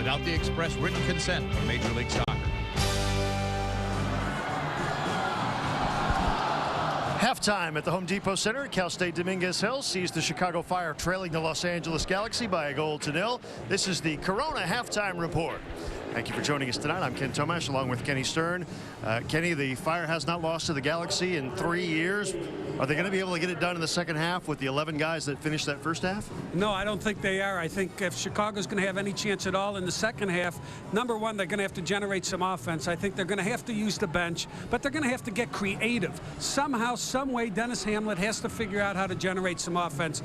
without the express written consent of Major League Soccer. Halftime at the Home Depot Center at Cal State Dominguez Hill sees the Chicago Fire trailing the Los Angeles Galaxy by 1-0. This is the Corona Halftime Report. Thank you for joining us tonight. I'm Ken Tomash along with Kenny Stern. Kenny, the Fire has not lost to the Galaxy in 3 years. Are they going to be able to get it done in the second half with the 11 guys that finished that first half? No, I don't think they are. I think if Chicago's going to have any chance at all in the second half, number one, they're going to have to generate some offense. I think they're going to have to use the bench, but they're going to have to get creative. Somehow, some way, Dennis Hamlet has to figure out how to generate some offense.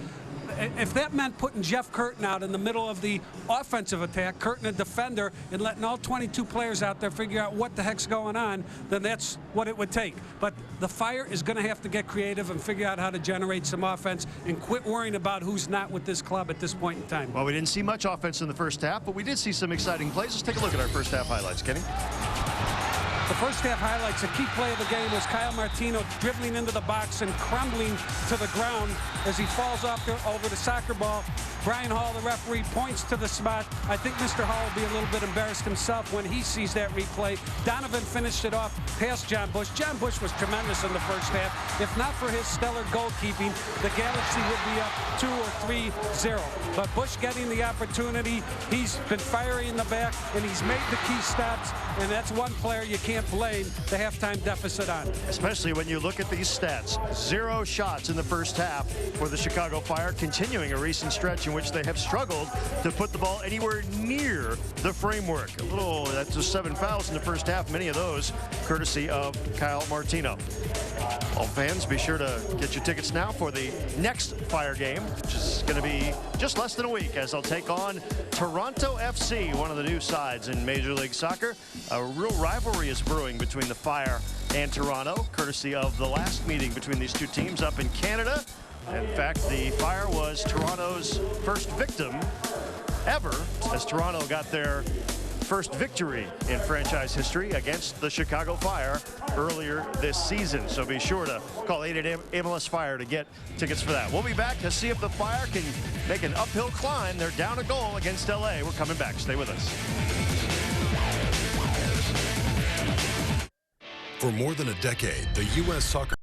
If that meant putting Jeff Curtin out in the middle of the offensive attack, Curtin a defender, and letting all 22 players out there figure out what the heck's going on, then that's what it would take. But the Fire is going to have to get creative and figure out how to generate some offense and quit worrying about who's not with this club at this point in time. Well, we didn't see much offense in the first half, but we did see some exciting plays. Let's take a look at our first half highlights, Kenny. The first half highlights, a key play of the game was Kyle Martino dribbling into the box and crumbling to the ground as he falls off over the soccer ball. Brian Hall, the referee, points to the spot. I think Mr. Hall will be a little bit embarrassed himself when he sees that replay. Donovan finished it off past John Bush. John Bush was tremendous in the first half. If not for his stellar goalkeeping, the Galaxy would be up 2 or 3-0. But Bush getting the opportunity, he's been fiery in the back, and he's made the key stops, and that's one player you can't blame the halftime deficit on. Especially when you look at these stats. 0 shots in the first half for the Chicago Fire, continuing a recent stretch in which they have struggled to put the ball anywhere near the framework. That's just 7 fouls in the first half, many of those courtesy of Kyle Martino. All fans, be sure to get your tickets now for the next Fire game, which is going to be just less than a week, as they'll take on Toronto FC, one of the new sides in Major League Soccer. A real rivalry is brewing between the Fire and Toronto, courtesy of the last meeting between these two teams up in Canada. In fact, the Fire was Toronto's first victim ever, as Toronto got their first victory in franchise history against the Chicago Fire earlier this season. So be sure to call 888-MLS Fire to get tickets for that. We'll be back to see if the Fire can make an uphill climb. They're down a goal against LA. We're coming back. Stay with us. For more than a decade, the U.S. soccer